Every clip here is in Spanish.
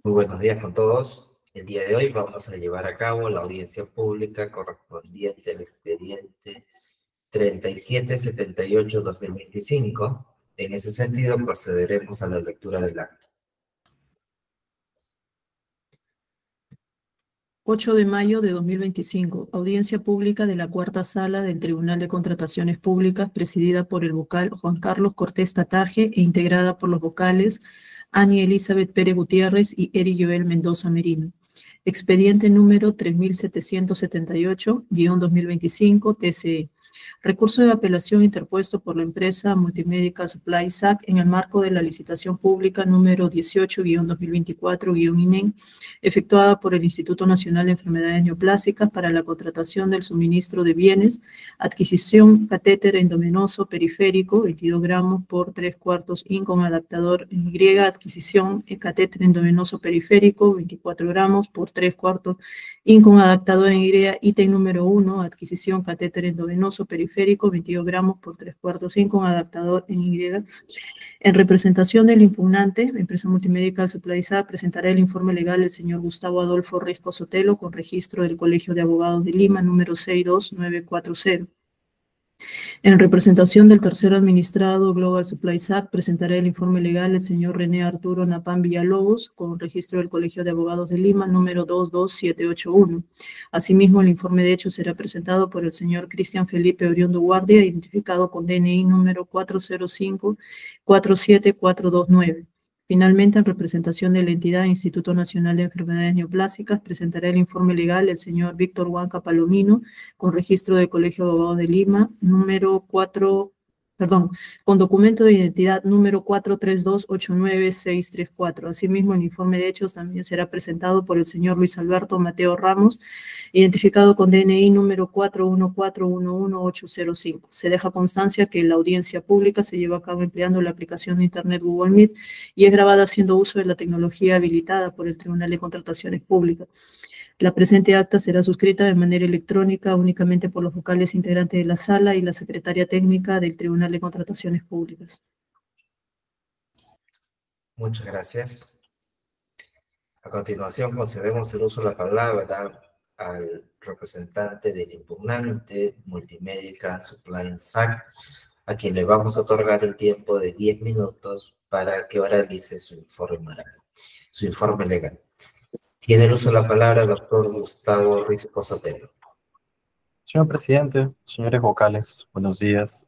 Muy buenos días con todos. El día de hoy vamos a llevar a cabo la audiencia pública correspondiente al expediente 3778-2025. En ese sentido, procederemos a la lectura del acto. 8 de mayo de 2025, audiencia pública de la cuarta sala del Tribunal de Contrataciones Públicas, presidida por el vocal Juan Carlos Cortés Tataje e integrada por los vocales Ani Elizabeth Pérez Gutiérrez y Eri Joel Mendoza Merino. Expediente número 3778-2025, TCE. Recurso de apelación interpuesto por la empresa Multimedical Supply SAC en el marco de la licitación pública número 18-2024-INEN, efectuada por el Instituto Nacional de Enfermedades Neoplásicas para la contratación del suministro de bienes, adquisición catéter endovenoso periférico, 22 gramos por 3/4 in con adaptador en Y, adquisición catéter endovenoso periférico, 24 gramos por 3/4 in con adaptador en Y, ítem número 1, adquisición catéter endovenoso periférico, 22 gramos por 3/4 in con adaptador en Y. En representación del impugnante, empresa Multimedical Supply SAC, presentará el informe legal el señor Gustavo Adolfo Risco Sotelo, con registro del Colegio de Abogados de Lima, número 62940. En representación del tercero administrado Global Supply SAC, presentará el informe legal el señor René Arturo Napán Villalobos, con registro del Colegio de Abogados de Lima, número 22781. Asimismo, el informe de hecho será presentado por el señor Cristian Felipe Oriondo Guardia, identificado con DNI número 405-47429. Finalmente, en representación de la entidad Instituto Nacional de Enfermedades Neoplásicas, presentará el informe legal el señor Víctor Huanca Palomino, con registro del Colegio de Abogados de Lima, con documento de identidad número 432-89634. Asimismo, el informe de hechos también será presentado por el señor Luis Alberto Mateo Ramos, identificado con DNI número 41411805. Se deja constancia que la audiencia pública se lleva a cabo empleando la aplicación de Internet Google Meet y es grabada haciendo uso de la tecnología habilitada por el Tribunal de Contrataciones Públicas. La presente acta será suscrita de manera electrónica únicamente por los vocales integrantes de la sala y la secretaria técnica del Tribunal de Contrataciones Públicas. Muchas gracias. A continuación, concedemos el uso de la palabra al representante del impugnante Multimedical Supply SAC, a quien le vamos a otorgar el tiempo de 10 minutos para que oralice su informe legal. Tiene el uso de la palabra el doctor Gustavo Risco Sotelo. Señor presidente, señores vocales, buenos días.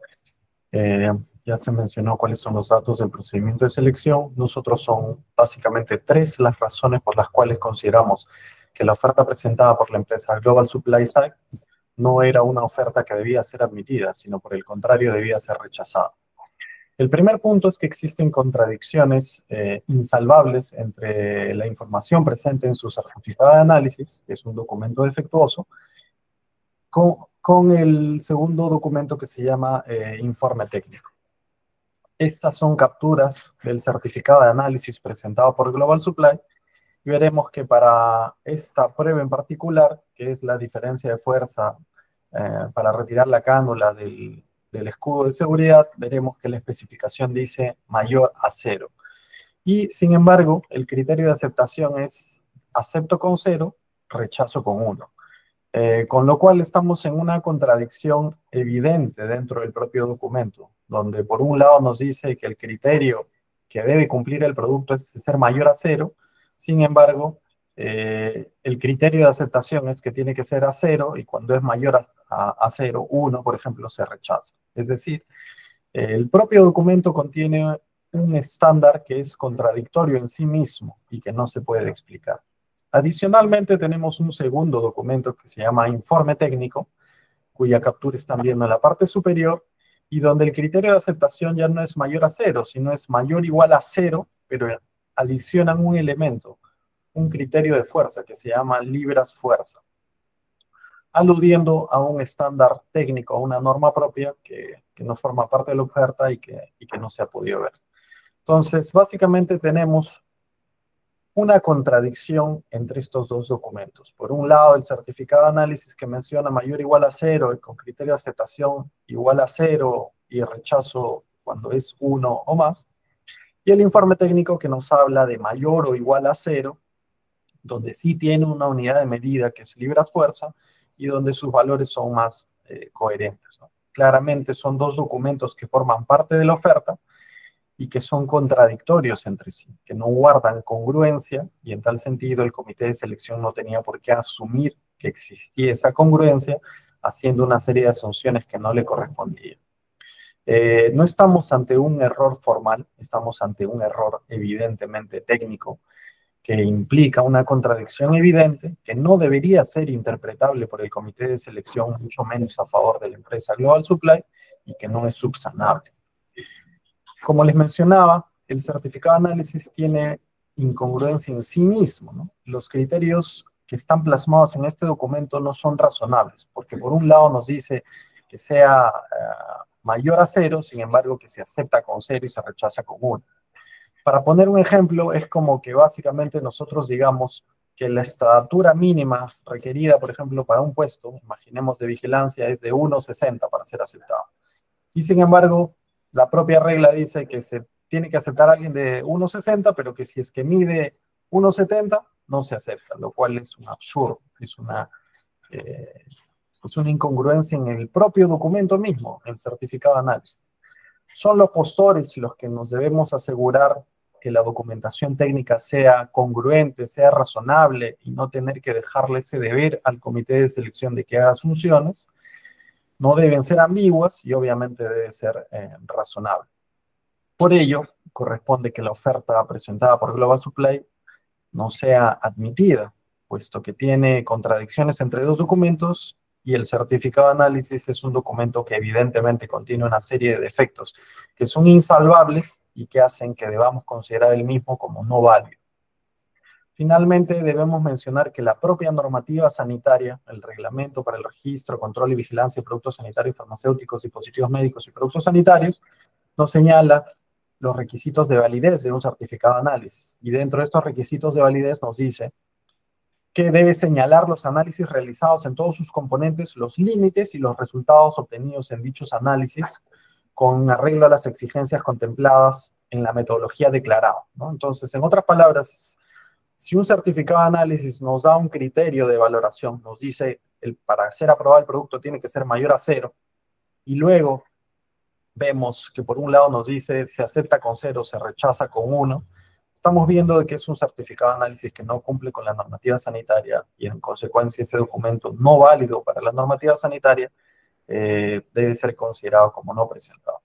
Ya se mencionó cuáles son los datos del procedimiento de selección. Nosotros son básicamente 3 las razones por las cuales consideramos que la oferta presentada por la empresa Global Supply SAC no era una oferta que debía ser admitida, sino por el contrario debía ser rechazada. El primer punto es que existen contradicciones insalvables entre la información presente en su certificado de análisis, que es un documento defectuoso, con el segundo documento que se llama informe técnico. Estas son capturas del certificado de análisis presentado por Global Supply y veremos que para esta prueba en particular, que es la diferencia de fuerza para retirar la cánula del escudo de seguridad, veremos que la especificación dice mayor a 0. Y, sin embargo, el criterio de aceptación es acepto con 0, rechazo con 1. Con lo cual estamos en una contradicción evidente dentro del propio documento, donde por un lado nos dice que el criterio que debe cumplir el producto es ser mayor a 0, sin embargo, el criterio de aceptación es que tiene que ser a 0 y cuando es mayor a 0, 1, por ejemplo, se rechaza. Es decir, el propio documento contiene un estándar que es contradictorio en sí mismo y que no se puede explicar. Adicionalmente, tenemos un segundo documento que se llama informe técnico, cuya captura están viendo en la parte superior, y donde el criterio de aceptación ya no es mayor a 0, sino es mayor o igual a 0, pero adicionan un elemento, un criterio de fuerza que se llama libras fuerza, aludiendo a un estándar técnico, a una norma propia que no forma parte de la oferta y que no se ha podido ver. Entonces, básicamente tenemos una contradicción entre estos dos documentos. Por un lado, el certificado de análisis que menciona mayor o igual a 0 y con criterio de aceptación igual a 0 y rechazo cuando es 1 o más. Y el informe técnico que nos habla de mayor o igual a 0, donde sí tiene una unidad de medida que es libras-fuerza y donde sus valores son más coherentes, ¿no? Claramente son dos documentos que forman parte de la oferta y que son contradictorios entre sí, que no guardan congruencia, y en tal sentido el comité de selección no tenía por qué asumir que existía esa congruencia, haciendo una serie de asunciones que no le correspondían. No estamos ante un error formal, estamos ante un error evidentemente técnico, que implica una contradicción evidente que no debería ser interpretable por el comité de selección, mucho menos a favor de la empresa Global Supply, y que no es subsanable. Como les mencionaba, el certificado de análisis tiene incongruencia en sí mismo, ¿no? Los criterios que están plasmados en este documento no son razonables, porque por un lado nos dice que sea mayor a 0, sin embargo que se acepta con 0 y se rechaza con 1. Para poner un ejemplo, es como que básicamente nosotros digamos que la estatura mínima requerida, por ejemplo, para un puesto, imaginemos de vigilancia, es de 1,60 para ser aceptado. Y sin embargo, la propia regla dice que se tiene que aceptar a alguien de 1,60, pero que si es que mide 1,70, no se acepta, lo cual es un absurdo, es una incongruencia en el propio documento mismo, el certificado de análisis. Son los postores los que nos debemos asegurar que la documentación técnica sea congruente, sea razonable, y no tener que dejarle ese deber al comité de selección de que haga asunciones. No deben ser ambiguas y obviamente debe ser razonable. Por ello, corresponde que la oferta presentada por Global Supply no sea admitida, puesto que tiene contradicciones entre dos documentos y el certificado de análisis es un documento que evidentemente contiene una serie de defectos que son insalvables y que hacen que debamos considerar el mismo como no válido. Finalmente, debemos mencionar que la propia normativa sanitaria, el reglamento para el registro, control y vigilancia de productos sanitarios, farmacéuticos, dispositivos médicos y productos sanitarios, nos señala los requisitos de validez de un certificado de análisis. Y dentro de estos requisitos de validez nos dice que debe señalar los análisis realizados en todos sus componentes, los límites y los resultados obtenidos en dichos análisis con arreglo a las exigencias contempladas en la metodología declarada, ¿no? Entonces, en otras palabras, si un certificado de análisis nos da un criterio de valoración, nos dice para ser aprobado el producto tiene que ser mayor a 0, y luego vemos que por un lado nos dice se acepta con 0, se rechaza con 1, estamos viendo de que es un certificado de análisis que no cumple con la normativa sanitaria y en consecuencia ese documento no válido para la normativa sanitaria debe ser considerado como no presentado.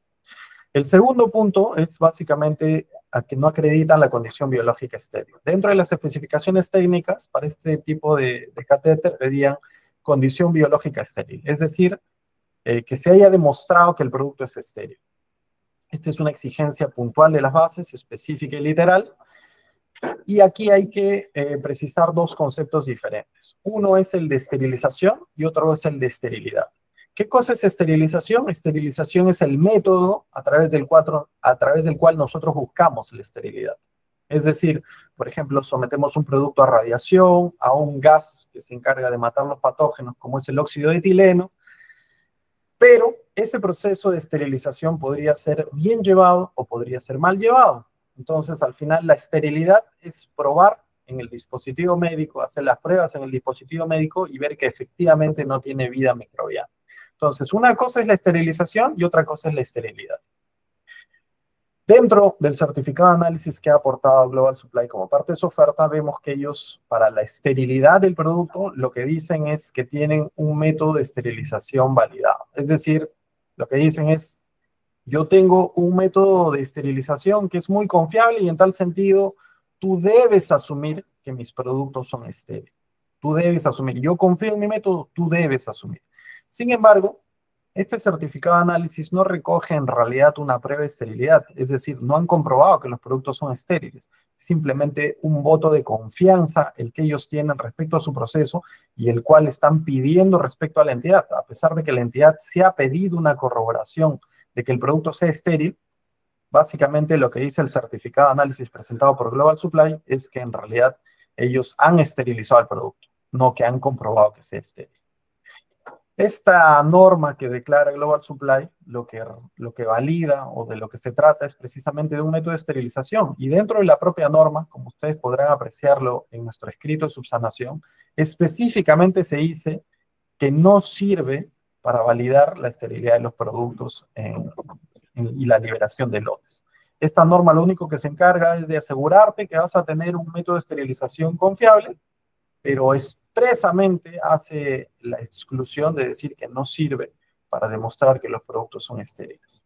El segundo punto es básicamente a que no acreditan la condición biológica estéril. Dentro de las especificaciones técnicas, para este tipo de catéter pedían condición biológica estéril, es decir, que se haya demostrado que el producto es estéril. Esta es una exigencia puntual de las bases, específica y literal, y aquí hay que precisar dos conceptos diferentes. Uno es el de esterilización y otro es el de esterilidad. ¿Qué cosa es esterilización? Esterilización es el método a través del cual nosotros buscamos la esterilidad. Es decir, por ejemplo, sometemos un producto a radiación, a un gas que se encarga de matar los patógenos, como es el óxido de etileno, pero ese proceso de esterilización podría ser bien llevado o podría ser mal llevado. Entonces, al final, la esterilidad es probar en el dispositivo médico, hacer las pruebas en el dispositivo médico y ver que efectivamente no tiene vida microbiana. Entonces, una cosa es la esterilización y otra cosa es la esterilidad. Dentro del certificado de análisis que ha aportado Global Supply como parte de su oferta, vemos que ellos, para la esterilidad del producto, lo que dicen es que tienen un método de esterilización validado. Es decir, lo que dicen es, yo tengo un método de esterilización que es muy confiable y en tal sentido, tú debes asumir que mis productos son estériles. Tú debes asumir. Yo confío en mi método, tú debes asumir. Sin embargo, este certificado de análisis no recoge en realidad una prueba de esterilidad, es decir, no han comprobado que los productos son estériles, simplemente un voto de confianza el que ellos tienen respecto a su proceso y el cual están pidiendo respecto a la entidad, a pesar de que la entidad se ha pedido una corroboración de que el producto sea estéril. Básicamente lo que dice el certificado de análisis presentado por Global Supply es que en realidad ellos han esterilizado el producto, no que han comprobado que sea estéril. Esta norma que declara Global Supply, lo que valida o de lo que se trata es precisamente de un método de esterilización. Y dentro de la propia norma, como ustedes podrán apreciarlo en nuestro escrito de subsanación, específicamente se dice que no sirve para validar la esterilidad de los productos y la liberación de lotes. Esta norma lo único que se encarga es de asegurarte que vas a tener un método de esterilización confiable, pero expresamente hace la exclusión de decir que no sirve para demostrar que los productos son estériles.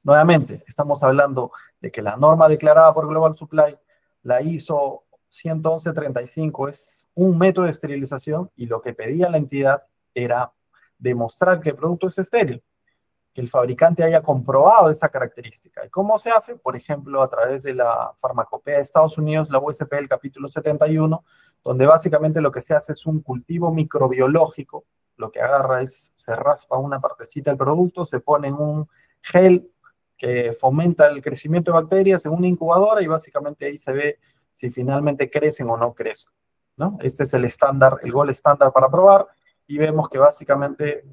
Nuevamente, estamos hablando de que la norma declarada por Global Supply, la ISO 11135, es un método de esterilización y lo que pedía la entidad era demostrar que el producto es estéril, que el fabricante haya comprobado esa característica. ¿Y cómo se hace? Por ejemplo, a través de la farmacopea de Estados Unidos, la USP del capítulo 71, donde básicamente lo que se hace es un cultivo microbiológico. Lo que agarra es, se raspa una partecita del producto, se pone en un gel que fomenta el crecimiento de bacterias en una incubadora y básicamente ahí se ve si finalmente crecen o no crecen, ¿no? Este es el estándar, el gold estándar para probar y vemos que básicamente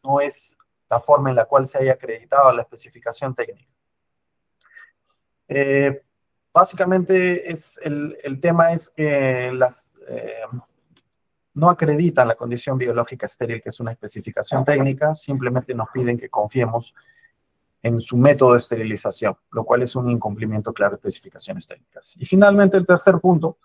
no es la forma en la cual se haya acreditado la especificación técnica. Básicamente el tema es que no acreditan la condición biológica estéril, que es una especificación técnica, simplemente nos piden que confiemos en su método de esterilización, lo cual es un incumplimiento claro de especificaciones técnicas. Y finalmente, el tercer punto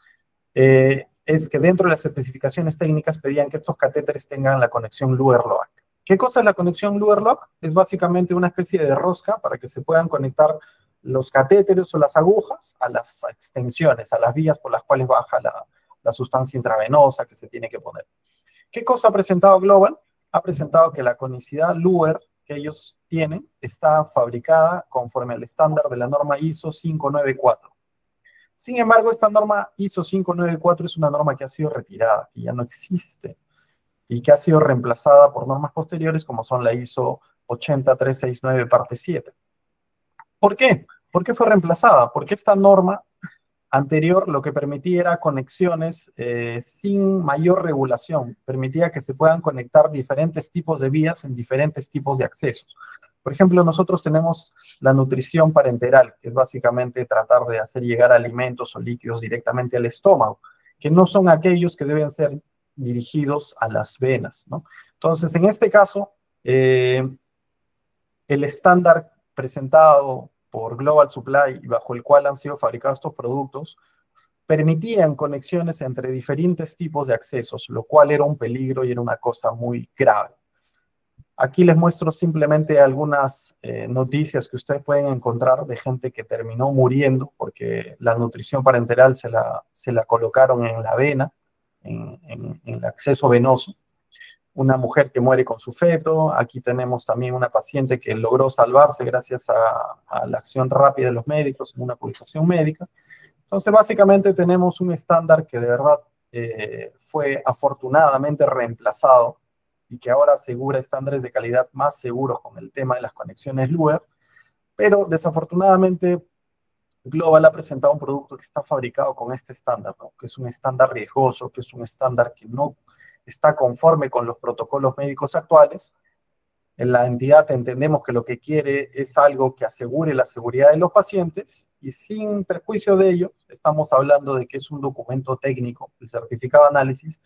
es que dentro de las especificaciones técnicas pedían que estos catéteres tengan la conexión Luer-Loac. ¿Qué cosa es la conexión Luer-Loac? Es básicamente una especie de rosca para que se puedan conectar los catéteres o las agujas a las extensiones, a las vías por las cuales baja la sustancia intravenosa que se tiene que poner. ¿Qué cosa ha presentado Global? Ha presentado que la conicidad Luer que ellos tienen está fabricada conforme al estándar de la norma ISO 594. Sin embargo, esta norma ISO 594 es una norma que ha sido retirada, que ya no existe, y que ha sido reemplazada por normas posteriores como son la ISO 80369 parte 7. ¿Por qué? ¿Por qué fue reemplazada? Porque esta norma anterior lo que permitía era conexiones sin mayor regulación, permitía que se puedan conectar diferentes tipos de vías en diferentes tipos de accesos. Por ejemplo, nosotros tenemos la nutrición parenteral, que es básicamente tratar de hacer llegar alimentos o líquidos directamente al estómago, que no son aquellos que deben ser dirigidos a las venas, ¿no? Entonces, en este caso, el estándar presentado por Global Supply y bajo el cual han sido fabricados estos productos permitían conexiones entre diferentes tipos de accesos, lo cual era un peligro y era una cosa muy grave. Aquí les muestro simplemente algunas noticias que ustedes pueden encontrar de gente que terminó muriendo porque la nutrición parenteral se la colocaron en la vena, en el acceso venoso. Una mujer que muere con su feto. Aquí tenemos también una paciente que logró salvarse gracias a la acción rápida de los médicos en una publicación médica. Entonces, básicamente tenemos un estándar que de verdad fue afortunadamente reemplazado y que ahora asegura estándares de calidad más seguros con el tema de las conexiones Luer, pero desafortunadamente Global ha presentado un producto que está fabricado con este estándar, ¿no? Que es un estándar riesgoso, que es un estándar que no está conforme con los protocolos médicos actuales. En la entidad entendemos que lo que quiere es algo que asegure la seguridad de los pacientes y sin perjuicio de ello, estamos hablando de que es un documento técnico, el certificado de análisis,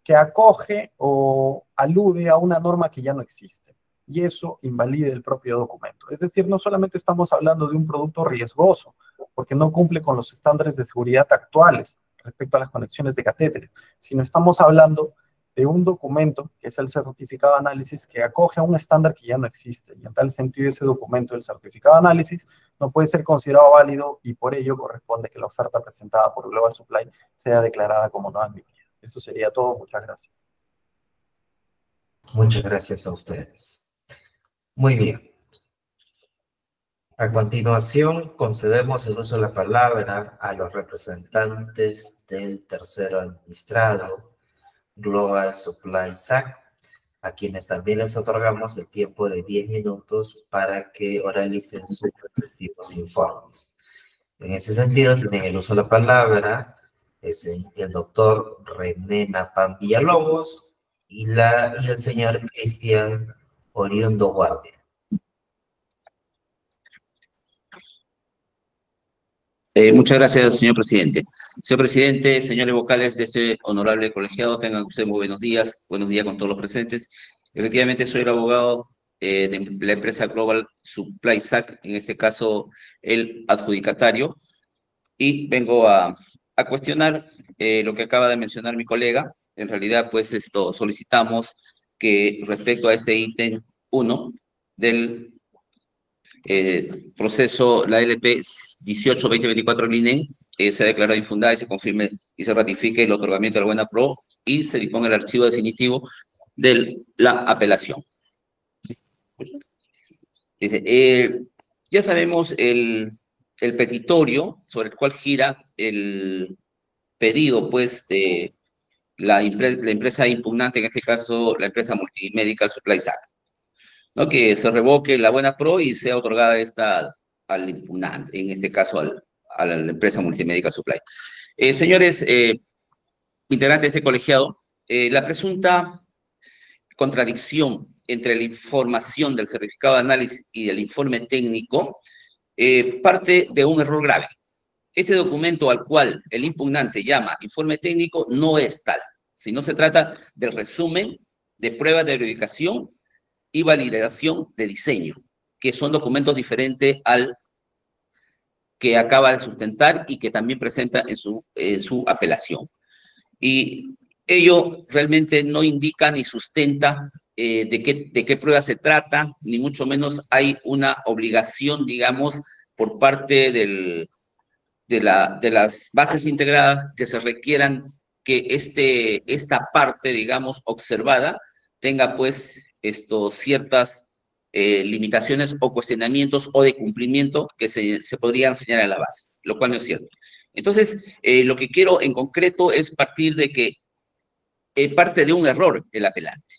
que acoge o alude a una norma que ya no existe. Y eso invalida el propio documento. Es decir, no solamente estamos hablando de un producto riesgoso, porque no cumple con los estándares de seguridad actuales respecto a las conexiones de catéteres, sino estamos hablando de un documento, que es el certificado de análisis, que acoge a un estándar que ya no existe. Y en tal sentido, ese documento del certificado de análisis no puede ser considerado válido y por ello corresponde que la oferta presentada por Global Supply sea declarada como no admitida. Eso sería todo. Muchas gracias. Muchas gracias a ustedes. Muy bien. A continuación, concedemos el uso de la palabra a los representantes del tercero administrado, Global Supply SAC, a quienes también les otorgamos el tiempo de 10 minutos para que oralicen sus respectivos informes. En ese sentido, tienen el uso de la palabra el doctor René Napán Villalobos, y el señor Cristian Oriundo Guardia. Muchas gracias, señor presidente. Señor presidente, señores vocales de este honorable colegiado, tengan ustedes muy buenos días con todos los presentes. Efectivamente, soy el abogado de la empresa Global Supply SAC, en este caso el adjudicatario, y vengo a cuestionar lo que acaba de mencionar mi colega. En realidad, pues solicitamos que respecto a este ítem 1 del proceso, la LP 18-2024 del INEN, se ha declarado infundada y se confirme y se ratifique el otorgamiento de la buena pro y se disponga el archivo definitivo de la apelación. Dice, ya sabemos el petitorio sobre el cual gira el pedido, pues, de la empresa impugnante, en este caso, la empresa Multimedical Supply SAC, ¿no? Que se revoque la buena pro y sea otorgada esta al impugnante, en este caso a la empresa Multimedical Supply. Señores integrantes de este colegiado, la presunta contradicción entre la información del certificado de análisis y del informe técnico parte de un error grave. Este documento al cual el impugnante llama informe técnico no es tal, sino se trata del resumen de pruebas de verificación y validación de diseño, que son documentos diferentes al que acaba de sustentar y que también presenta en su apelación. Y ello realmente no indica ni sustenta de qué prueba se trata, ni mucho menos hay una obligación, digamos, por parte de las bases integradas que se requieran que esta parte, digamos, observada, tenga pues ciertas limitaciones o cuestionamientos o de cumplimiento que se podrían señalar en las bases, lo cual no es cierto. Entonces, lo que quiero en concreto es partir de que parte de un error el apelante,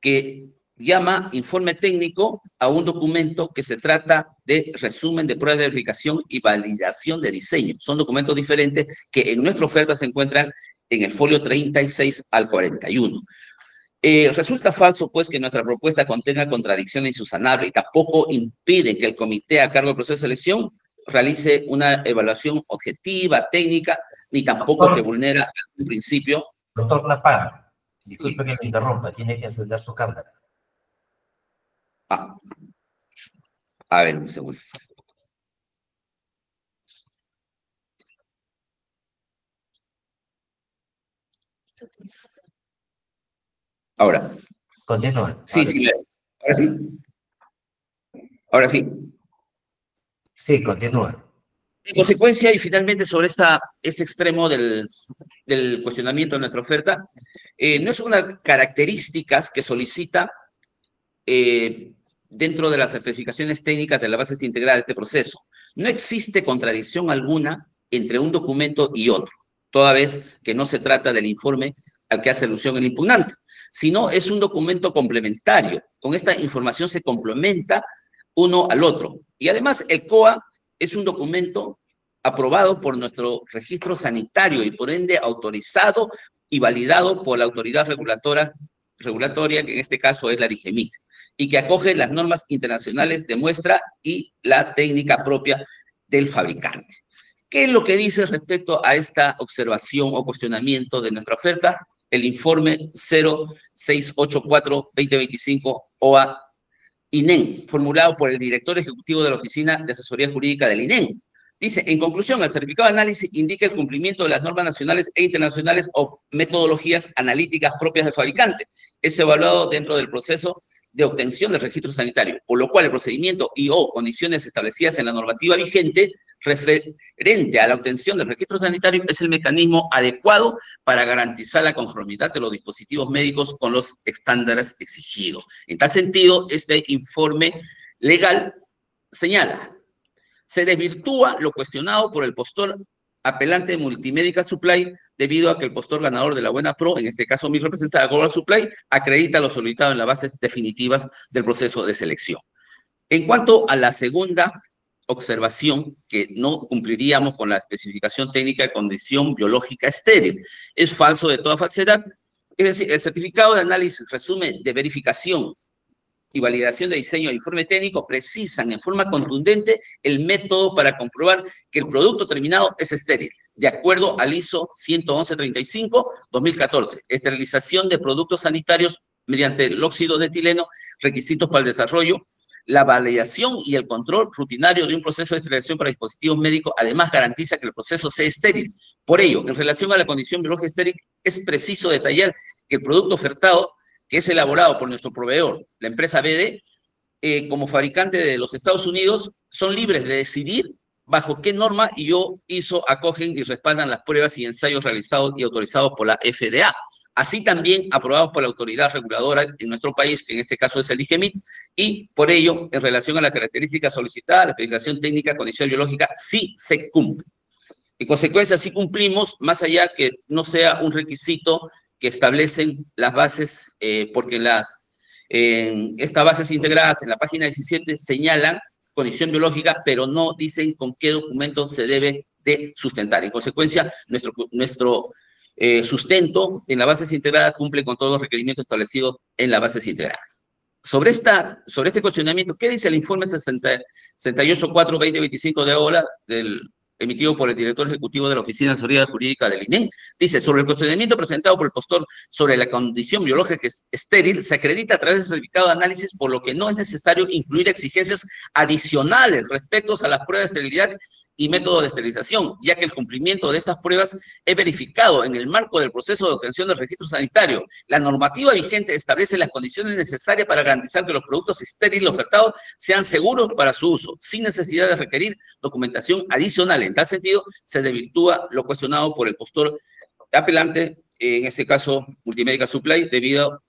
que llama informe técnico a un documento que se trata de resumen de pruebas de verificación y validación de diseño. Son documentos diferentes que en nuestra oferta se encuentran en el folio 36 al 41. Resulta falso, pues, que nuestra propuesta contenga contradicciones insubsanables y tampoco impide que el comité a cargo del proceso de selección realice una evaluación objetiva, técnica, ni tampoco que vulnera algún principio. Doctor Napán, disculpe que me interrumpa, tiene que encender su cámara. A ver, un segundo. Ahora. Continúe. Sí, sí. Ahora sí. Ahora sí. Sí, continúa. En consecuencia, y finalmente sobre este extremo del cuestionamiento de nuestra oferta, no es una características que solicita dentro de las certificaciones técnicas de las bases integradas de este proceso. No existe contradicción alguna entre un documento y otro, toda vez que no se trata del informe al que hace alusión el impugnante, sino es un documento complementario. Con esta información se complementa uno al otro. Y además el COA es un documento aprobado por nuestro registro sanitario y por ende autorizado y validado por la autoridad regulatoria, que en este caso es la DIGEMIT, y que acoge las normas internacionales de muestra y la técnica propia del fabricante. ¿Qué es lo que dice respecto a esta observación o cuestionamiento de nuestra oferta? El informe 0684-2025 OA INEN, formulado por el director ejecutivo de la Oficina de Asesoría Jurídica del INEN. Dice, en conclusión, el certificado de análisis indica el cumplimiento de las normas nacionales e internacionales o metodologías analíticas propias del fabricante. Es evaluado dentro del proceso de obtención del registro sanitario, por lo cual el procedimiento y o condiciones establecidas en la normativa vigente referente a la obtención del registro sanitario es el mecanismo adecuado para garantizar la conformidad de los dispositivos médicos con los estándares exigidos. En tal sentido, este informe legal señala: se desvirtúa lo cuestionado por el postor apelante Multimedical Supply debido a que el postor ganador de la buena pro, en este caso mi representante Global Supply, acredita lo solicitado en las bases definitivas del proceso de selección. En cuanto a la segunda observación, que no cumpliríamos con la especificación técnica de condición biológica estéril, es falso de toda falsedad Es decir, el certificado de análisis, resumen de verificación y validación de diseño del informe técnico precisan en forma contundente el método para comprobar que el producto terminado es estéril, de acuerdo al ISO 11135-2014, esterilización de productos sanitarios mediante el óxido de etileno, requisitos para el desarrollo, la validación y el control rutinario de un proceso de esterilización para dispositivos médicos, además garantiza que el proceso sea estéril. Por ello, en relación a la condición biológica estéril, es preciso detallar que el producto ofertado, que es elaborado por nuestro proveedor, la empresa BD, como fabricante de los Estados Unidos, son libres de decidir bajo qué norma ISO acogen y respaldan las pruebas y ensayos realizados y autorizados por la FDA. Así también aprobados por la autoridad reguladora en nuestro país, que en este caso es el IGEMIT, y por ello, en relación a la característica solicitada, la especificación técnica, condición biológica, sí se cumple. En consecuencia, sí cumplimos, más allá que no sea un requisito que establecen las bases, porque estas bases integradas en la página 17 señalan condición biológica, pero no dicen con qué documento se debe de sustentar. En consecuencia, nuestro sustento en las bases integradas cumple con todos los requerimientos establecidos en las bases integradas. Sobre este cuestionamiento, ¿qué dice el informe 68.4/2025 de ahora emitido por el director ejecutivo de la Oficina de Asesoría Jurídica del INEM? Dice, sobre el cuestionamiento presentado por el postor sobre la condición biológica estéril, se acredita a través del certificado de análisis, por lo que no es necesario incluir exigencias adicionales respecto a las pruebas de esterilidad y método de esterilización, ya que el cumplimiento de estas pruebas es verificado en el marco del proceso de obtención del registro sanitario. La normativa vigente establece las condiciones necesarias para garantizar que los productos estériles ofertados sean seguros para su uso, sin necesidad de requerir documentación adicional. En tal sentido, se desvirtúa lo cuestionado por el postor apelante, en este caso Multimedical Supply, debido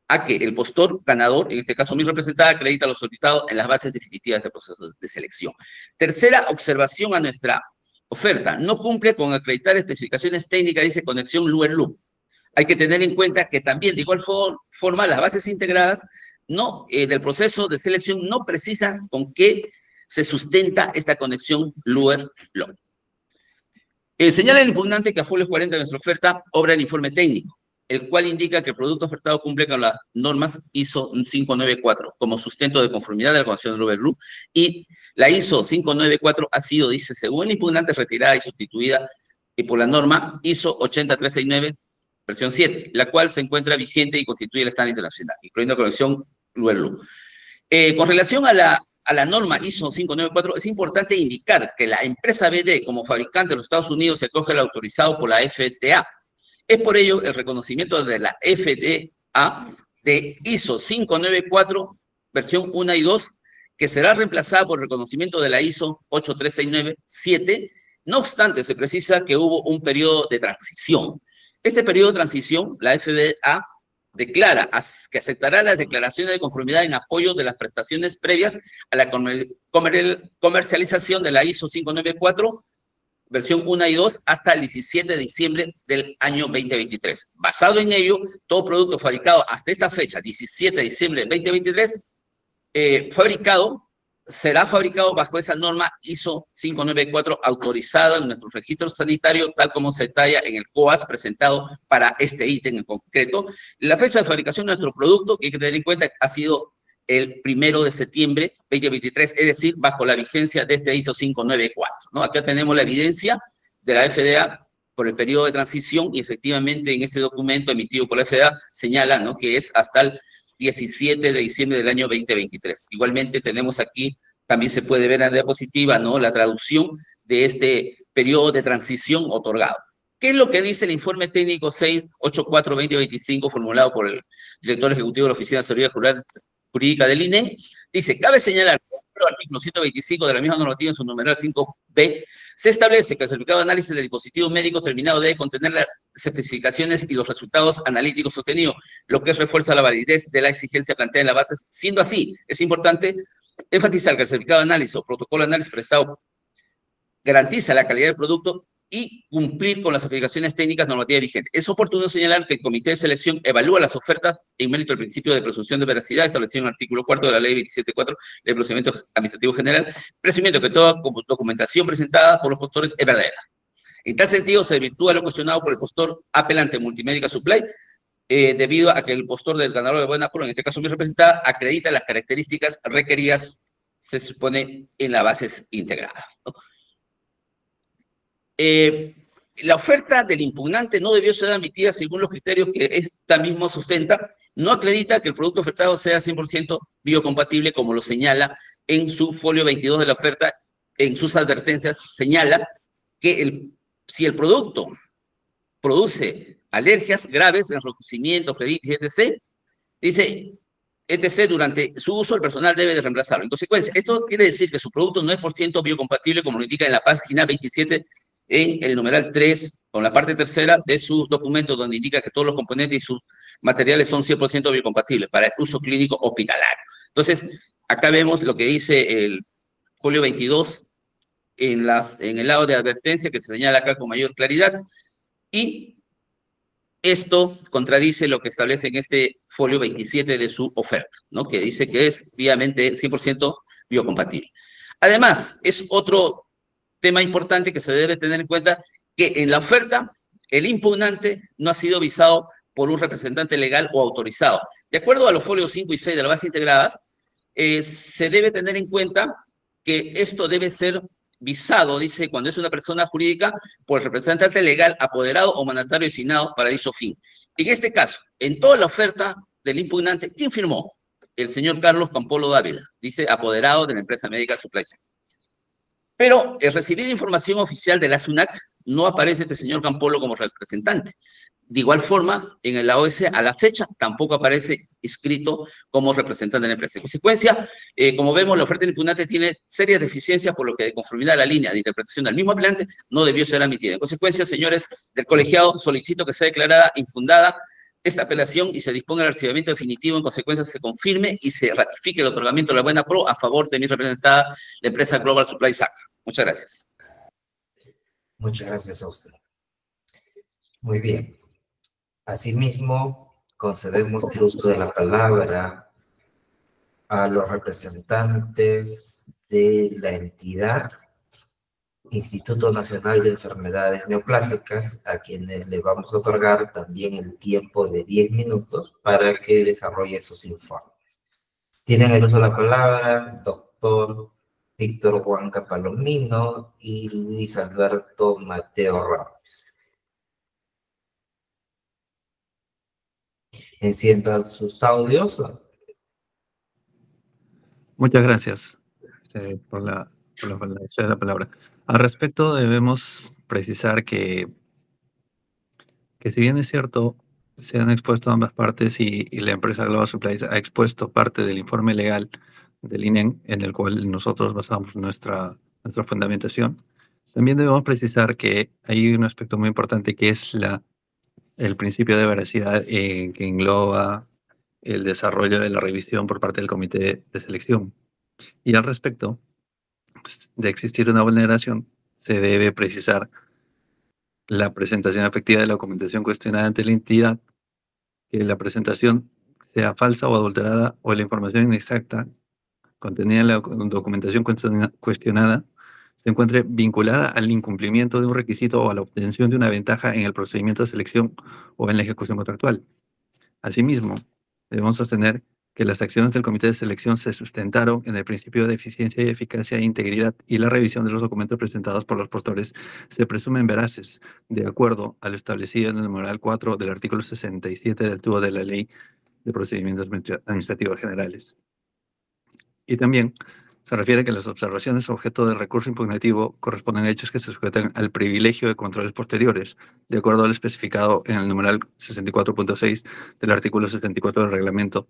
a que el postor ganador, en este caso mi representada, acredita lo solicitado en las bases definitivas del proceso de selección. Tercera observación a nuestra oferta, no cumple con acreditar especificaciones técnicas, dice conexión Luer-Loop. Hay que tener en cuenta que también, de igual forma, las bases integradas del proceso de selección no precisan con qué se sustenta esta conexión Luer-Loop. Señala el impugnante que a folio 40 de nuestra oferta obra el informe técnico, el cual indica que el producto ofertado cumple con las normas ISO 594 como sustento de conformidad de la Convención de Luer-Loop, y la ISO 594 ha sido, dice, según el impugnante, retirada y sustituida por la norma ISO 80369, versión 7, la cual se encuentra vigente y constituye el estándar internacional, incluyendo la Convención Luer-Loop. Con relación a la norma ISO 594, es importante indicar que la empresa BD, como fabricante de los Estados Unidos, se acoge al autorizado por la FDA. Es por ello el reconocimiento de la FDA de ISO 594, versión 1 y 2, que será reemplazada por el reconocimiento de la ISO 83697. No obstante, se precisa que hubo un periodo de transición. Este periodo de transición, la FDA declara que aceptará las declaraciones de conformidad en apoyo de las prestaciones previas a la comercialización de la ISO 594, versión 1 y 2, hasta el 17 de diciembre del año 2023. Basado en ello, todo producto fabricado hasta esta fecha, 17 de diciembre de 2023, será fabricado bajo esa norma ISO 594 autorizada en nuestro registro sanitario, tal como se detalla en el COAS presentado para este ítem en concreto. La fecha de fabricación de nuestro producto, que hay que tener en cuenta, ha sido el 1 de septiembre 2023, es decir, bajo la vigencia de este ISO 594, ¿no? Acá tenemos la evidencia de la FDA por el periodo de transición, y efectivamente en ese documento emitido por la FDA señala, ¿no?, que es hasta el 17 de diciembre del año 2023. Igualmente tenemos aquí, también se puede ver en la diapositiva, ¿no?, la traducción de este periodo de transición otorgado. ¿Qué es lo que dice el informe técnico 684-2025 formulado por el director ejecutivo de la Oficina de Asesoría Jurídica del INE? Dice, cabe señalar que el artículo 125 de la misma normativa en su numeral 5b, se establece que el certificado de análisis del dispositivo médico terminado debe contener las especificaciones y los resultados analíticos obtenidos, lo que refuerza la validez de la exigencia planteada en la base. Siendo así, es importante enfatizar que el certificado de análisis o protocolo de análisis prestado garantiza la calidad del producto y cumplir con las aplicaciones técnicas normativas vigentes. Es oportuno señalar que el Comité de Selección evalúa las ofertas en mérito del principio de presunción de veracidad establecido en el artículo 4 de la Ley 27.4 del Procedimiento Administrativo General, presumiendo que toda documentación presentada por los postores es verdadera. En tal sentido, se desvirtúa lo cuestionado por el postor apelante Multimedical Supply, debido a que el postor del ganador de buena prueba, en este caso mi representada, acredita las características requeridas, se supone, en las bases integradas, ¿no? La oferta del impugnante no debió ser admitida según los criterios que esta misma sustenta. No acredita que el producto ofertado sea 100% biocompatible, como lo señala en su folio 22 de la oferta. En sus advertencias señala que si el producto produce alergias graves, enrojecimiento, flebitis, etc., dice, etc., durante su uso el personal debe de reemplazarlo. En consecuencia, esto quiere decir que su producto no es por ciento biocompatible, como lo indica en la página 27, en el numeral 3, con la parte tercera de su documento, donde indica que todos los componentes y sus materiales son 100% biocompatibles para el uso clínico hospitalario. Entonces, acá vemos lo que dice el folio 22 en el lado de advertencia, que se señala acá con mayor claridad, y esto contradice lo que establece en este folio 27 de su oferta, ¿no? Que dice que es obviamente 100% biocompatible. Además, es otro tema importante que se debe tener en cuenta, que en la oferta el impugnante no ha sido visado por un representante legal o autorizado. De acuerdo a los folios 5 y 6 de la base integradas, se debe tener en cuenta que esto debe ser visado, dice, cuando es una persona jurídica, por el representante legal, apoderado o mandatario designado para dicho fin. En este caso, en toda la oferta del impugnante, ¿quién firmó? El señor Carlos Campolo Dávila, dice, apoderado de la empresa Medical Supply Center. Pero el recibida información oficial de la SUNAC no aparece este señor Campolo como representante. De igual forma, en la OS a la fecha tampoco aparece inscrito como representante de la empresa. En consecuencia, como vemos, la oferta del impugnante tiene serias deficiencias, por lo que de conformidad a la línea de interpretación del mismo apelante no debió ser admitida. En consecuencia, señores del colegiado, solicito que sea declarada infundada esta apelación y se disponga el archivamiento definitivo. En consecuencia, se confirme y se ratifique el otorgamiento de la buena pro a favor de mi representada, la empresa Global Supply SACA. Muchas gracias. Muchas gracias a usted. Muy bien. Asimismo, concedemos el uso de la palabra a los representantes de la entidad Instituto Nacional de Enfermedades Neoplásicas, a quienes le vamos a otorgar también el tiempo de 10 minutos para que desarrolle sus informes. Tienen el uso de la palabra doctor Víctor Huanca Palomino y Luis Alberto Mateo Ramos. Enciendan sus audios. Muchas gracias por la palabra. Al respecto, debemos precisar que si bien es cierto, se han expuesto ambas partes y la empresa Global Supplies ha expuesto parte del informe legal del INEN, en el cual nosotros basamos nuestra fundamentación, también debemos precisar que hay un aspecto muy importante que es el principio de veracidad que engloba el desarrollo de la revisión por parte del comité de selección. Y al respecto de existir una vulneración, se debe precisar la presentación efectiva de la documentación cuestionada ante la entidad, que la presentación sea falsa o adulterada o la información inexacta contenida en la documentación cuestionada se encuentre vinculada al incumplimiento de un requisito o a la obtención de una ventaja en el procedimiento de selección o en la ejecución contractual. Asimismo, debemos sostener que las acciones del comité de selección se sustentaron en el principio de eficiencia y eficacia e integridad, y la revisión de los documentos presentados por los postores se presumen veraces, de acuerdo a lo establecido en el numeral 4 del artículo 67 del tubo de la Ley de Procedimientos Administrativos Generales. Y también se refiere que las observaciones objeto del recurso impugnativo corresponden a hechos que se sujetan al privilegio de controles posteriores, de acuerdo a lo especificado en el numeral 64.6 del artículo 74 del reglamento.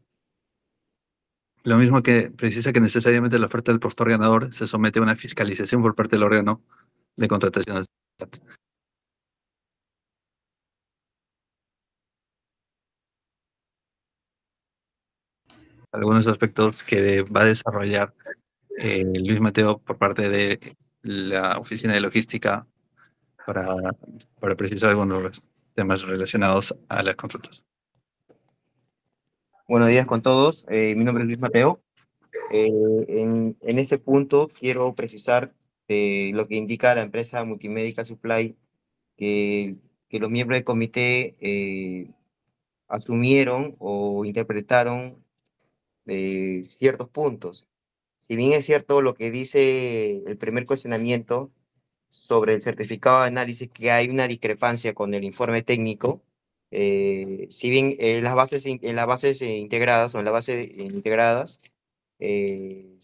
Lo mismo que precisa que necesariamente la oferta del postor ganador se somete a una fiscalización por parte del órgano de contratación. Algunos aspectos que va a desarrollar Luis Mateo por parte de la Oficina de Logística para precisar algunos temas relacionados a las consultas. Buenos días con todos. Mi nombre es Luis Mateo. En este punto quiero precisar lo que indica la empresa Multimedical Supply, que los miembros del comité asumieron o interpretaron ciertos puntos. Si bien es cierto lo que dice el primer cuestionamiento sobre el certificado de análisis, que hay una discrepancia con el informe técnico, si bien en las bases integradas o en las bases integradas, el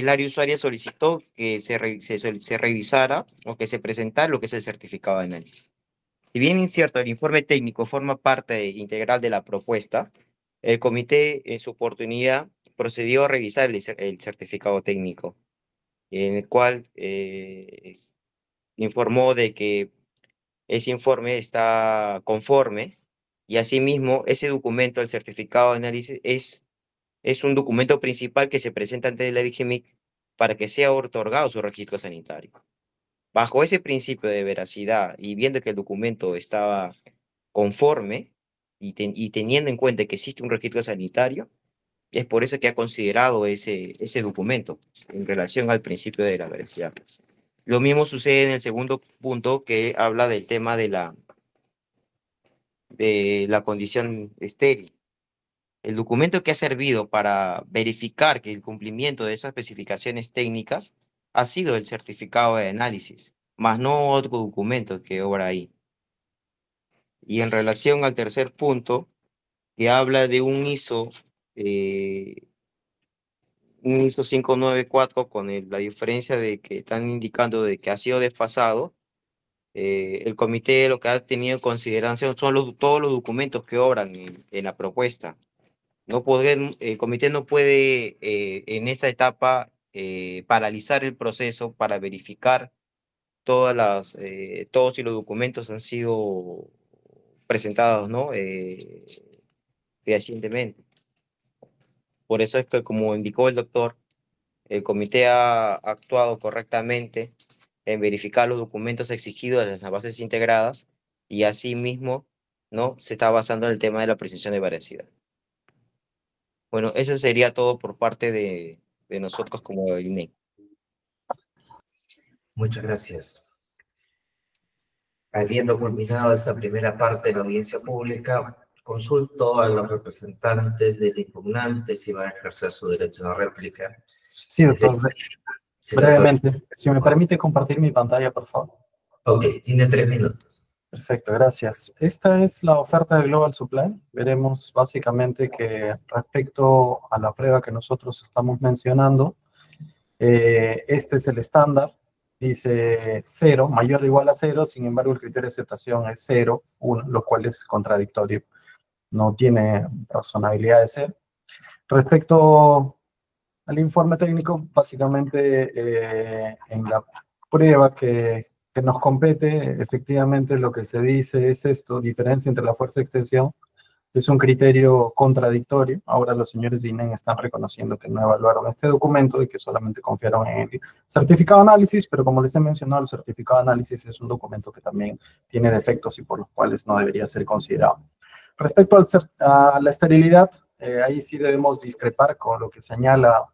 área usuaria solicitó que se revisara o que se presentara lo que es el certificado de análisis. Si bien es cierto, el informe técnico forma parte integral de la propuesta, el comité en su oportunidad procedió a revisar el certificado técnico, en el cual informó de que ese informe está conforme y asimismo ese documento, el certificado de análisis, es un documento principal que se presenta ante la DGMIC para que sea otorgado su registro sanitario. Bajo ese principio de veracidad y viendo que el documento estaba conforme y teniendo en cuenta que existe un registro sanitario, es por eso que ha considerado ese documento en relación al principio de la veracidad. Lo mismo sucede en el segundo punto, que habla del tema de la condición estéril. El documento que ha servido para verificar que el cumplimiento de esas especificaciones técnicas ha sido el certificado de análisis, más no otro documento que obra ahí. Y en relación al tercer punto, que habla de un ISO 594 con la diferencia de que están indicando de que ha sido desfasado, el comité lo que ha tenido en consideración son todos los documentos que obran en la propuesta. El comité no puede en esa etapa paralizar el proceso para verificar todos si los documentos han sido presentados, ¿no? Fehacientemente. Por eso es que, como indicó el doctor, el comité ha actuado correctamente en verificar los documentos exigidos de las bases integradas y asimismo, ¿no? Se está basando en el tema de la presunción de veracidad. Bueno, eso sería todo por parte de nosotros como INEC. Muchas gracias. Habiendo culminado esta primera parte de la audiencia pública, consulto a los representantes del impugnante si van a ejercer su derecho a réplica. Sí, doctor. Brevemente, si me permite compartir mi pantalla, por favor. Ok, tiene 3 minutos. Perfecto, gracias. Esta es la oferta de Global Supply. Veremos básicamente que respecto a la prueba que nosotros estamos mencionando, este es el estándar. Dice 0, mayor o igual a 0, sin embargo el criterio de aceptación es 0, 1, lo cual es contradictorio. No tiene razonabilidad de ser. Respecto al informe técnico, básicamente en la prueba que nos compete, efectivamente lo que se dice es esto: diferencia entre la fuerza de extensión. Es un criterio contradictorio. Ahora los señores de INEN están reconociendo que no evaluaron este documento y que solamente confiaron en el certificado de análisis, pero como les he mencionado, el certificado de análisis es un documento que también tiene defectos y por los cuales no debería ser considerado. Respecto a la esterilidad, ahí sí debemos discrepar con lo que señala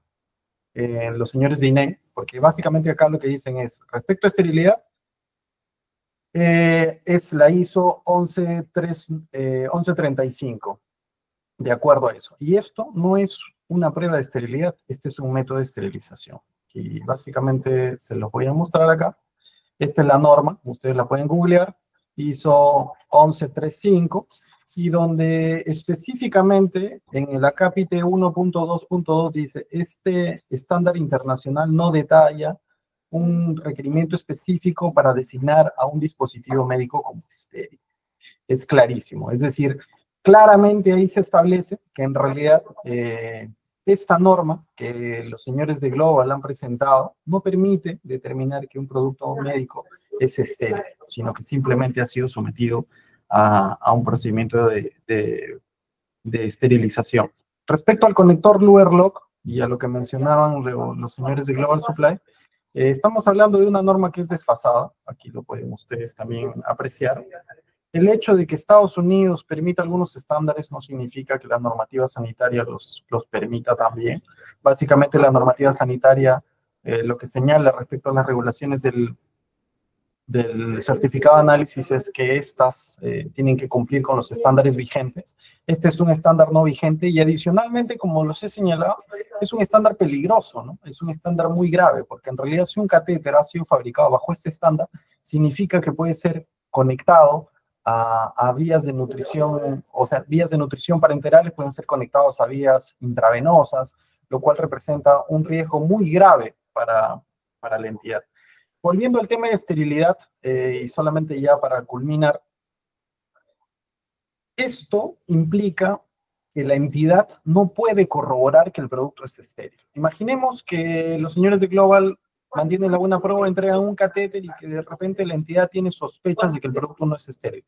los señores de INEN, porque básicamente acá lo que dicen es, respecto a esterilidad, es la ISO 1135, de acuerdo a eso. Y esto no es una prueba de esterilidad, este es un método de esterilización. Y básicamente se los voy a mostrar acá. Esta es la norma, ustedes la pueden googlear, ISO 1135, y donde específicamente en el acápite 1.2.2 dice, este estándar internacional no detalla un requerimiento específico para designar a un dispositivo médico como estéril. Es clarísimo, es decir, claramente ahí se establece que en realidad esta norma que los señores de Global han presentado no permite determinar que un producto médico es estéril, sino que simplemente ha sido sometido a un procedimiento de esterilización. Respecto al conector Luer-Lock y a lo que mencionaban los señores de Global Supply, estamos hablando de una norma que es desfasada, aquí lo pueden ustedes también apreciar. El hecho de que Estados Unidos permita algunos estándares no significa que la normativa sanitaria los permita también. Básicamente la normativa sanitaria lo que señala respecto a las regulaciones del del certificado de análisis es que estas tienen que cumplir con los estándares vigentes. Este es un estándar no vigente y adicionalmente, como los he señalado, es un estándar peligroso, ¿no? Es un estándar muy grave, porque en realidad si un catéter ha sido fabricado bajo este estándar, significa que puede ser conectado a vías de nutrición, o sea, vías de nutrición parenterales pueden ser conectados a vías intravenosas, lo cual representa un riesgo muy grave para la entidad. Volviendo al tema de esterilidad, y solamente ya para culminar, esto implica que la entidad no puede corroborar que el producto es estéril. Imaginemos que los señores de Global mantienen la buena prueba, entregan un catéter y que de repente la entidad tiene sospechas de que el producto no es estéril.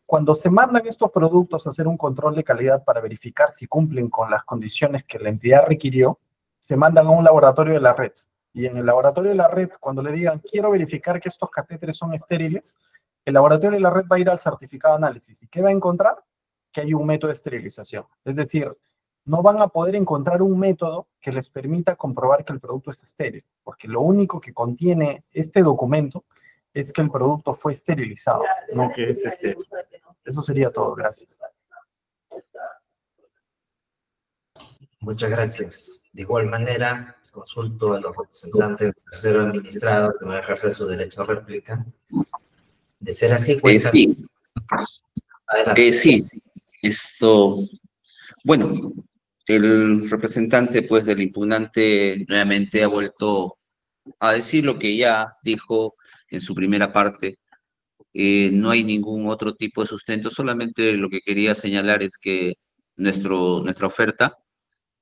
Cuando se mandan estos productos a hacer un control de calidad para verificar si cumplen con las condiciones que la entidad requirió, se mandan a un laboratorio de la red. Y en el laboratorio de la red, cuando le digan, quiero verificar que estos catéteres son estériles, el laboratorio de la red va a ir al certificado de análisis. ¿Y qué va a encontrar? Que hay un método de esterilización. Es decir, no van a poder encontrar un método que les permita comprobar que el producto es estéril, porque lo único que contiene este documento es que el producto fue esterilizado, no que es estéril. Eso sería todo. Gracias. Muchas gracias. De igual manera, consulto a los representantes del tercero administrado que van a ejercer su derecho a réplica. De ser así, cuenta. Sí. Adelante. Sí. Esto, bueno, el representante, pues, del impugnante nuevamente ha vuelto a decir lo que ya dijo en su primera parte. No hay ningún otro tipo de sustento, solamente lo que quería señalar es que nuestra oferta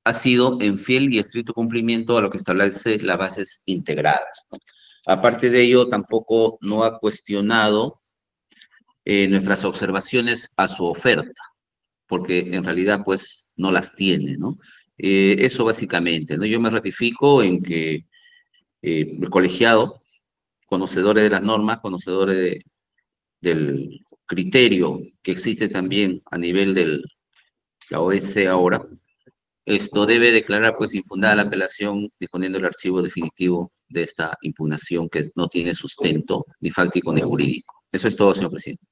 ha sido en fiel y estricto cumplimiento a lo que establece las bases integradas, ¿no? Aparte de ello, tampoco no ha cuestionado nuestras observaciones a su oferta, porque en realidad, pues, no las tiene, ¿no? Eso básicamente, ¿no? Yo me ratifico en que el colegiado, conocedores de las normas, conocedores del criterio que existe también a nivel de la OS ahora, esto debe declarar, pues, infundada la apelación disponiendo el archivo definitivo de esta impugnación que no tiene sustento ni fáctico ni jurídico. Eso es todo, señor presidente.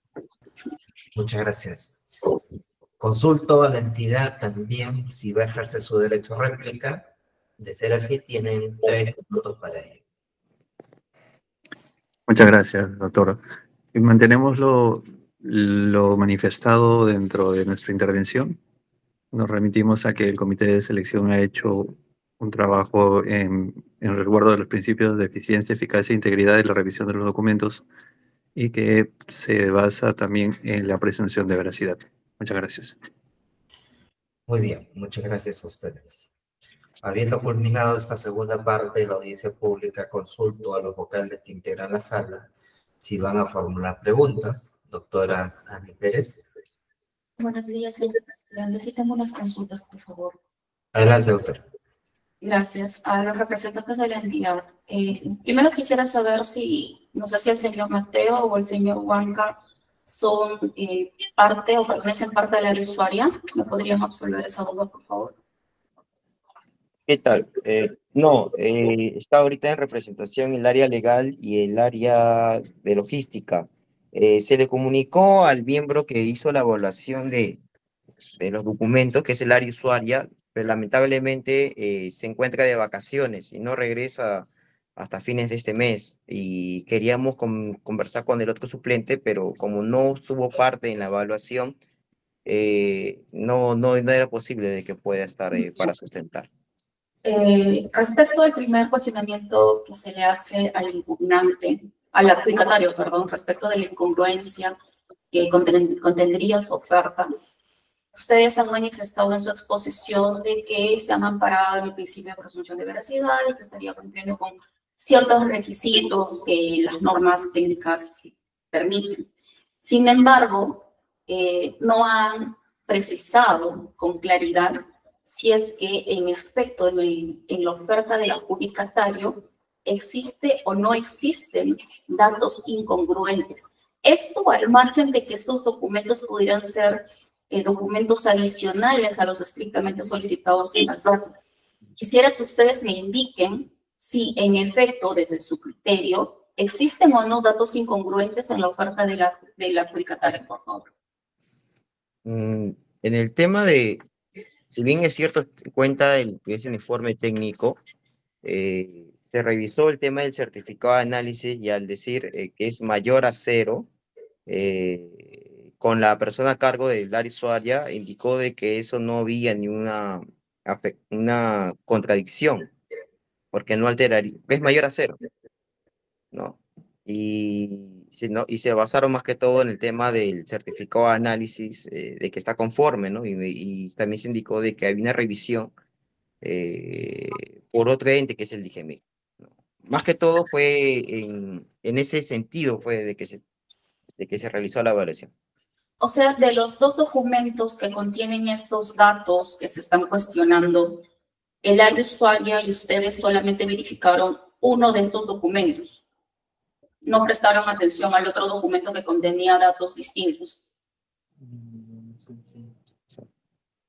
Muchas gracias. Consulto a la entidad también si va a ejercer su derecho a réplica. De ser así, tienen 3 minutos para ello. Muchas gracias, doctor. Mantenemos lo manifestado dentro de nuestra intervención. Nos remitimos a que el comité de selección ha hecho un trabajo en resguardo de los principios de eficiencia, eficacia e integridad de la revisión de los documentos y que se basa también en la presunción de veracidad. Muchas gracias. Muy bien, muchas gracias a ustedes. Habiendo culminado esta segunda parte de la audiencia pública, consulto a los vocales que integran la sala si van a formular preguntas. Doctora Ani Pérez. Buenos días, señor presidente. Sí tengo unas consultas, por favor. Adelante, doctora. Gracias. A los representantes de la entidad. Primero quisiera saber si, no sé si el señor Mateo o el señor Huanca son parte o pertenecen parte de la área usuaria. ¿Me podrían absolver esa duda, por favor? ¿Qué tal? No, está ahorita en representación el área legal y el área de logística. Se le comunicó al miembro que hizo la evaluación de los documentos, que es el área usuaria, pero lamentablemente se encuentra de vacaciones y no regresa hasta fines de este mes. Y queríamos conversar con el otro suplente, pero como no estuvo parte en la evaluación, no era posible de que pueda estar para sustentar. Respecto al primer cuestionamiento que se le hace al impugnante, al adjudicatario, perdón, respecto de la incongruencia que contendría su oferta, ustedes han manifestado en su exposición de que se han amparado en el principio de presunción de veracidad y que estaría cumpliendo con ciertos requisitos que las normas técnicas permiten. Sin embargo, no han precisado con claridad si es que en efecto en la oferta del adjudicatario existe o no existen datos incongruentes. Esto al margen de que estos documentos pudieran ser documentos adicionales a los estrictamente solicitados en las normas. Quisiera que ustedes me indiquen si en efecto desde su criterio ¿Existen o no datos incongruentes en la oferta del adjudicatario, por favor? En el tema de, si bien es cierto, cuenta ese informe técnico, se revisó el tema del certificado de análisis y al decir que es mayor a 0, con la persona a cargo del área usuaria indicó de que eso no había ni una contradicción, porque no alteraría, es mayor a 0, ¿no? Y se basaron más que todo en el tema del certificado de análisis, de que está conforme, ¿no? Y también se indicó de que había una revisión por otro ente que es el DIGEMIC, ¿no? Más que todo fue en ese sentido fue de que se realizó la evaluación. O sea, de los dos documentos que contienen estos datos que se están cuestionando, el área usuaria y ustedes solamente verificaron uno de estos documentos. No prestaron atención al otro documento que contenía datos distintos.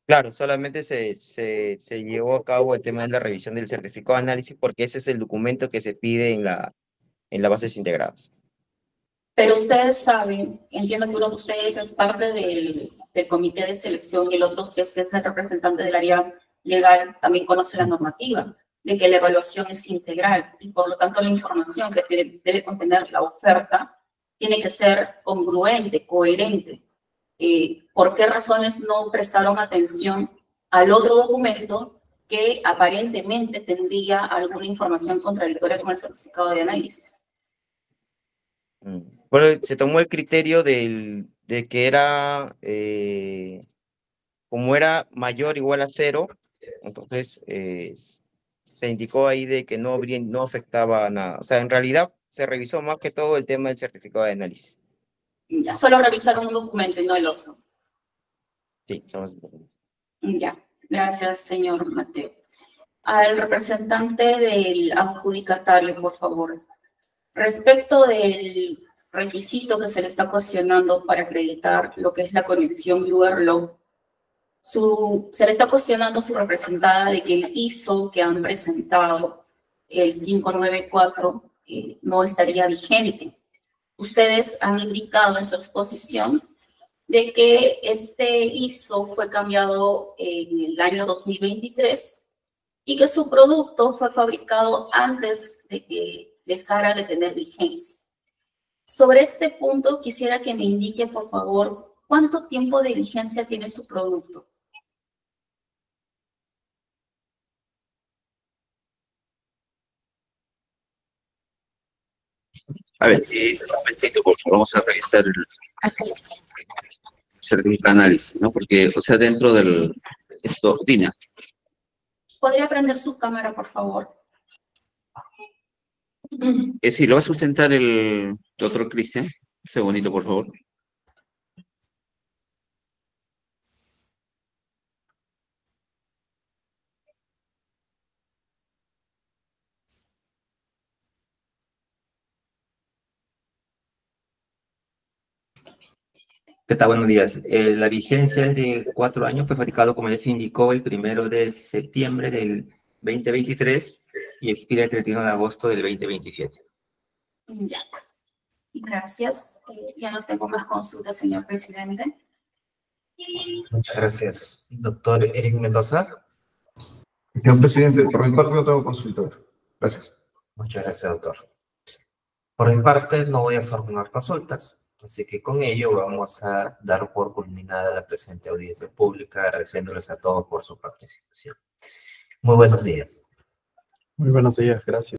Claro, solamente se llevó a cabo el tema de la revisión del certificado de análisis porque ese es el documento que se pide en las bases integradas. Pero ustedes saben, entiendo que uno de ustedes es parte del comité de selección y el otro, si es que es el representante del área legal, también conoce la normativa de que la evaluación es integral y por lo tanto la información que debe contener la oferta tiene que ser congruente, coherente. ¿Por qué razones no prestaron atención al otro documento que aparentemente tendría alguna información contradictoria con el certificado de análisis? Bueno, se tomó el criterio de que era, como era mayor o igual a 0, entonces se indicó ahí de que no afectaba nada. O sea, en realidad se revisó más que todo el tema del certificado de análisis. Ya, solo revisaron un documento y no el otro. Sí, somos... Ya, gracias, señor Mateo. Al representante del adjudicatario, por favor. Respecto del requisito que se le está cuestionando para acreditar lo que es la conexión Bluerlow, se le está cuestionando su representada de que el ISO que han presentado, el 594, no estaría vigente. Ustedes han indicado en su exposición de que este ISO fue cambiado en el año 2023 y que su producto fue fabricado antes de que dejara de tener vigencia. Sobre este punto, quisiera que me indique, por favor, ¿cuánto tiempo de vigencia tiene su producto? A ver, un momentito, por favor, vamos a revisar el certificado de análisis, ¿no? Porque, o sea, dentro del... Esto, Dina. ¿Podría prender su cámara, por favor? Sí, lo va a sustentar el doctor Cristian. Un segundito, por favor. ¿Qué tal? Buenos días. La vigencia es de 4 años, fue fabricado, como ya se indicó, el 1 de septiembre del 2023 y expira el 31 de agosto del 2027. Ya. Gracias. Ya no tengo más consultas, señor presidente. Muchas gracias. Doctor Eric Mendoza. Señor presidente, por mi parte no tengo consulta. Gracias. Muchas gracias, doctor. Por mi parte no voy a formular consultas. Así que con ello vamos a dar por culminada la presente audiencia pública, agradeciéndoles a todos por su participación. Muy buenos días. Muy buenos días, gracias.